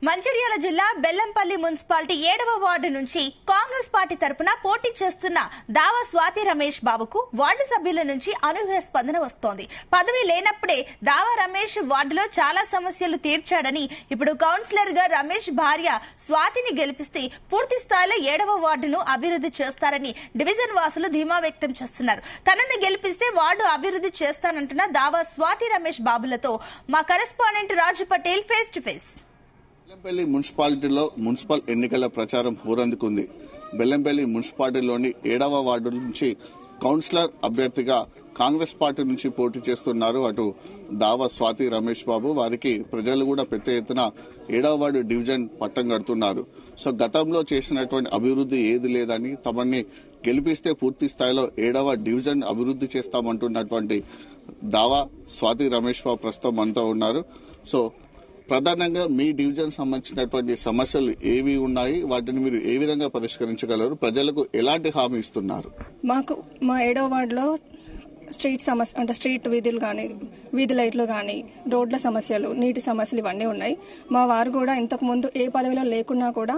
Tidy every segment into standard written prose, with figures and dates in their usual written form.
మంచిర్యాల జిల్లా బెల్లంపల్లి మున్సిపాలిటీ 7వ వార్డు నుంచి కాంగ్రెస్ పార్టీ తరపున పోటీ చేస్తున్న దావా స్వాతి రమేష్ బాబుకు వార్డు సభ్యుల నుంచి అనూహ్య స్పందన వస్తోంది. పదవి లేనప్పుడే దావా రమేష్ వార్డులో చాలా సమస్యలు తీర్చాడని, ఇప్పుడు కౌన్సిలర్ గా రమేష్ భార్య స్వాతిని గెలిపిస్తే పూర్తి స్థాయిలో 7వ వార్డును అభివృద్ధి చేస్తారని డివిజన్ వాసులు ధీమా వ్యక్తం చేస్తున్నారు. తనని గెలిపిస్తే వార్డు అభివృద్ధి చేస్తానంటున్న దావా స్వాతి రమేష్ బాబులతో మా correspondent Raju Patel face to face. Bellampalli మున్సిపాలిటీలో మున్సిపల్ ఎన్నికల ప్రచారం ఊరందుకుంది. బెల్లంపల్లి మున్సిపాలిటీలోని 7వ వార్డు నుంచి కౌన్సిలర్ అభ్యర్థిగా కాంగ్రెస్ పార్టీ నుంచి పోటీ చేస్తున్నారు అటు దావా స్వాతి రమేష్ బాబు. వారికి ప్రజలు కూడా పెద్ద ఎత్తున 7వ వార్డు డివిజన్ పట్టం కడుతున్నారు. సో గతంలో చేసినటువంటి అభివృద్ధి ఏది లేదని, తమని గెలిపిస్తే పూర్తి స్థాయిలో 7వ డివిజన్ అభివృద్ధి చేస్తామంటున్నటువంటి దావా స్వాతి రమేష్ బాబు ప్రస్తుతం మనతో ఉన్నారు. సో ప్రధానంగా మీ డివిజన్ సంబంధించినటువంటి సమస్యలు ఏవి ఉన్నాయి, వాటిని మీరు ఏ విధంగా పరిష్కరించగలరు, ప్రజలకు ఎలాంటి హామీ ఇస్తున్నారు? మాకు మా 7వ వార్డులో స్ట్రీట్ సమస్య అంటే స్ట్రీట్ వీధులు కానీ, వీధి లైట్లు కానీ, రోడ్ల సమస్యలు, నీటి సమస్యలు ఇవన్నీ ఉన్నాయి. మా వారు కూడా ఇంతకు ముందు ఏ పదవిలో లేకున్నా కూడా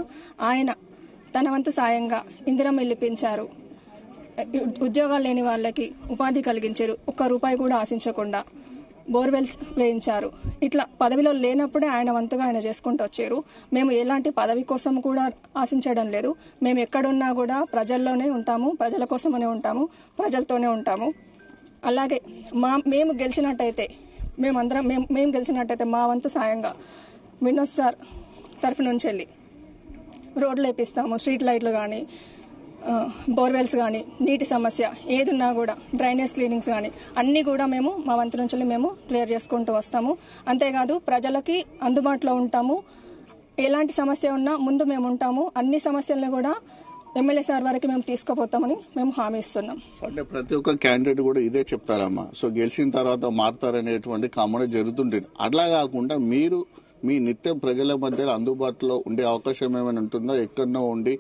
ఆయన తన వంతు సాయంగా ఇందిరమ్మ ఇల్లు పెంచారు, ఉద్యోగాలు లేని వాళ్ళకి ఉపాధి కలిగించారు, ఒక్క రూపాయి కూడా ఆశించకుండా బోర్వెల్స్ వేయించారు. ఇట్లా పదవిలో లేనప్పుడే ఆయన వంతుగా ఆయన చేసుకుంటూ వచ్చారు. మేము ఎలాంటి పదవి కోసం కూడా ఆశించడం లేదు. మేము ఎక్కడున్నా కూడా ప్రజల్లోనే ఉంటాము, ప్రజల కోసమనే ఉంటాము, ప్రజలతోనే ఉంటాము. అలాగే మేము గెలిచినట్టయితే మేము గెలిచినట్టయితే మా వంతు సాయంగా వినోద్ సార్ తరఫు నుంచి వెళ్ళి రోడ్లు వేపిస్తాము, స్ట్రీట్ లైట్లు కానీ, బోర్వెల్స్ కానీ, నీటి సమస్య ఏదున్నా కూడా, డ్రైనేజ్ క్లీనింగ్స్ కానీ అన్నీ కూడా మేము మా వంతు నుంచి మేము క్లియర్ చేసుకుంటూ వస్తాము. అంతేకాదు ప్రజలకి అందుబాటులో ఉంటాము. ఎలాంటి సమస్య ఉన్నా ముందు మేము ఉంటాము. అన్ని సమస్యలను కూడా ఎమ్మెల్యే సార్ వరకు మేము తీసుకుపోతామని మేము హామీ ఇస్తున్నాం. అంటే ప్రతి ఒక్క క్యాండిడేట్ కూడా ఇదే చెప్తారమ్మా, సో గెలిచిన తర్వాత మారుతారనేటువంటి కామెంట్ జరుగుతుంటుంది. అట్లా కాకుండా మీరు మీ నిత్యం ప్రజల మధ్య అందుబాటులో ఉండే అవకాశం ఏమైనా ఉంటుందా? ఎక్కడో ఉండి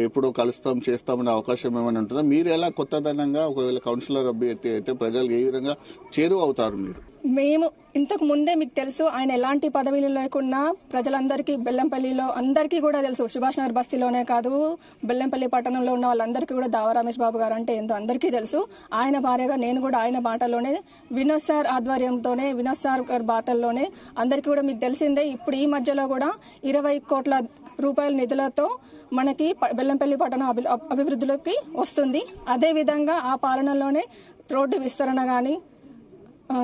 ఎప్పుడో కలుస్తాం చేస్తామనే అవకాశం ఏమైనా ఉంటుందా? మీరు ఎలా కొత్తదనంగా ఒకవేళ కౌన్సిలర్ అభ్యర్థి అయితే ప్రజలు ఏ విధంగా చేరువ అవుతారు? మేము ఇంతకు ముందే మీకు తెలుసు, ఆయన ఎలాంటి పదవిలు లేకున్నా ప్రజలందరికీ బెల్లంపల్లిలో అందరికీ కూడా తెలుసు. సుభాష్ నగర్ బస్తీలోనే కాదు, బెల్లంపల్లి పట్టణంలో ఉన్న వాళ్ళందరికీ కూడా దావా రమేష్ బాబు గారు అంటే ఏంటో అందరికీ తెలుసు. ఆయన భార్యగా నేను కూడా ఆయన బాటలోనే, వినోద్ సార్ ఆధ్వర్యంతోనే, వినోద్ సార్ గారి బాటల్లోనే అందరికీ కూడా మీకు తెలిసిందే. ఇప్పుడు ఈ మధ్యలో కూడా 20 కోట్ల రూపాయల నిధులతో మనకి బెల్లంపల్లి పట్టణం అభివృద్ధిలోకి వస్తుంది. అదేవిధంగా ఆ పాలనలోనే రోడ్డు విస్తరణ కానీ,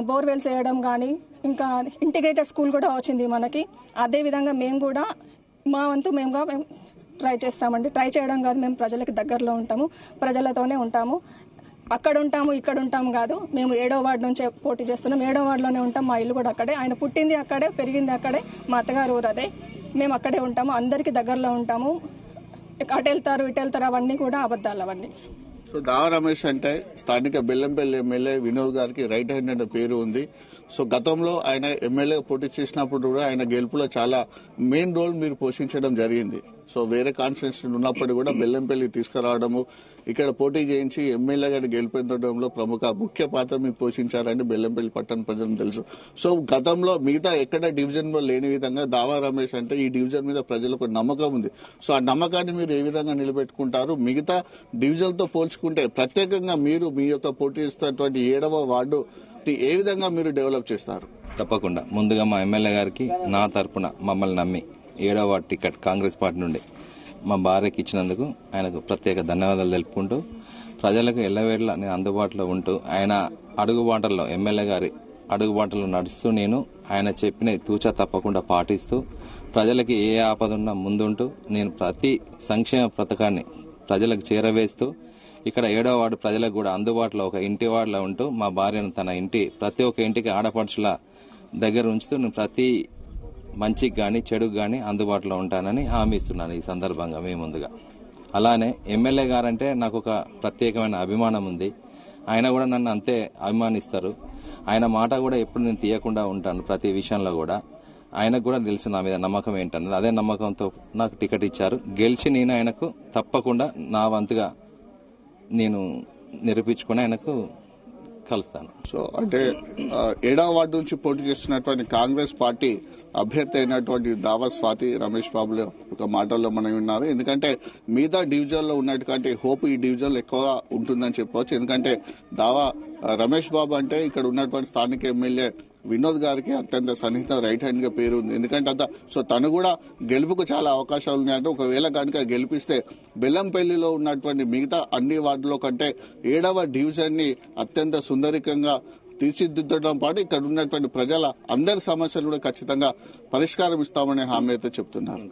బోర్వెల్స్ వేయడం కానీ, ఇంకా ఇంటిగ్రేటెడ్ స్కూల్ కూడా వచ్చింది మనకి. అదేవిధంగా మేము కూడా మా వంతు మేము ట్రై చేస్తామండి. ట్రై చేయడం కాదు, మేము ప్రజలకి దగ్గరలో ఉంటాము, ప్రజలతోనే ఉంటాము. అక్కడ ఉంటాము ఇక్కడ ఉంటాము కాదు, మేము 7వ వార్డు నుంచే పోటీ చేస్తున్నాం. 7వ వార్డులోనే ఉంటాం. మా ఇల్లు కూడా అక్కడే, ఆయన పుట్టింది అక్కడే, పెరిగింది అక్కడే, మా అత్తగారు ఊరు అదే. మేము అక్కడే ఉంటాము, అందరికీ దగ్గరలో ఉంటాము. అటు వెళ్తారు ఇటు వెళ్తారు అవన్నీ కూడా అబద్ధాలు అవన్నీ. సో దావా రమేష్ అంటే స్థానిక బెల్లంపల్లి ఎమ్మెల్యే వినోద్ గారికి రైట్ హ్యాండ్ అనే పేరు ఉంది. సో గతంలో ఆయన ఎమ్మెల్యే పోటీ చేసినప్పుడు కూడా ఆయన గెలుపులో చాలా మెయిన్ రోల్ మీరు పోషించడం జరిగింది. సో వేరే కాన్స్టిట్యూన్సీ ఉన్నప్పుడు కూడా బెల్లంపల్లి తీసుకురావడము, ఇక్కడ పోటీ చేయించి ఎమ్మెల్యే గారిని గెలిపించడంలో ముఖ్య పాత్ర మీరు పోషించారని బెల్లంపల్లి పట్టణ ప్రజలకు తెలుసు. సో గతంలో మిగతా ఎక్కడ డివిజన్ లో లేని విధంగా దావా రమేష్ అంటే ఈ డివిజన్ మీద ప్రజలకు నమ్మకం ఉంది. సో ఆ నమ్మకాన్ని మీరు ఏ విధంగా నిలబెట్టుకుంటారు? మిగతా డివిజన్ తో పోల్చుకుంటే ప్రత్యేకంగా మీరు మీ యొక్క పోటీ చేస్తున్నటువంటి 7వ వార్డు ఏ విధంగా మీరు డెవలప్ చేస్తారు? తప్పకుండా ముందుగా మా ఎమ్మెల్యే గారికి నా తరపున మమ్మల్ని నమ్మి 7వ వార్డు టికెట్ కాంగ్రెస్ పార్టీ నుండి మా భార్యకి ఇచ్చినందుకు ఆయనకు ప్రత్యేక ధన్యవాదాలు తెలుపుకుంటూ, ప్రజలకు ఎల్లవేళలా నేను అందుబాటులో ఉంటూ, ఆయన అడుగుబాటల్లో ఎమ్మెల్యే గారి అడుగుబాటల్లో నడుస్తూ, నేను ఆయన చెప్పిన తూచా తప్పకుండా పాటిస్తూ, ప్రజలకి ఏ ఆపద ఉన్నా ముందుంటూ, నేను ప్రతి సంక్షేమ పథకాన్ని ప్రజలకు చేరవేస్తూ, ఇక్కడ 7వ వార్డు ప్రజలకు కూడా అందుబాటులో ఒక ఇంటి వార్డులో ఉంటూ, మా భార్యను తన ఇంటి ప్రతి ఒక్క ఇంటికి ఆడపడుచుల దగ్గర ఉంచుతూ, నేను ప్రతి మంచికి కానీ చెడుకు కానీ అందుబాటులో ఉంటానని హామీ ఇస్తున్నాను ఈ సందర్భంగా మీ ముందుగా. అలానే ఎమ్మెల్యే గారంటే నాకు ఒక ప్రత్యేకమైన అభిమానం ఉంది. ఆయన కూడా నన్ను అంతే అభిమానిస్తారు. ఆయన మాట కూడా ఎప్పుడు నేను తీయకుండా ఉంటాను ప్రతి విషయంలో కూడా. ఆయనకు కూడా తెలుసు నా మీద నమ్మకం ఏంటన్నది. అదే నమ్మకంతో నాకు టికెట్ ఇచ్చారు. గెలిచి నేను ఆయనకు తప్పకుండా నా వంతుగా నేను నిరూపించుకుని ఆయనకు కలుస్తాను. సో అంటే 7వ వార్డు నుంచి పోటీ చేస్తున్నటువంటి కాంగ్రెస్ పార్టీ అభ్యర్థి అయినటువంటి దావా స్వాతి రమేష్ బాబులు ఒక మాటల్లో మనం విన్నారు. ఎందుకంటే మిగతా డివిజన్ లో ఉన్నటువంటి హోప్ ఈ డివిజన్ లో ఎక్కువగా ఉంటుందని చెప్పవచ్చు. ఎందుకంటే దావా రమేష్ బాబు అంటే ఇక్కడ ఉన్నటువంటి స్థానిక ఎమ్మెల్యే వినోద్ గారికి అత్యంత సన్నిహిత రైట్ హ్యాండ్ గా పేరు ఉంది. ఎందుకంటే సో తను కూడా గెలుపుకు చాలా అవకాశాలు ఉన్నాయంటే ఒకవేళ కనుక గెలిపిస్తే బెల్లంపల్లిలో ఉన్నటువంటి మిగతా అన్ని వార్డులో కంటే 7వ డివిజన్ ని అత్యంత సుందరికంగా తీర్చిదిద్దడం పాటు ఇక్కడ ఉన్నటువంటి ప్రజల అందరి సమస్యలు కూడా ఖచ్చితంగా పరిష్కారం ఇస్తామనే హామీ అయితే చెప్తున్నారు.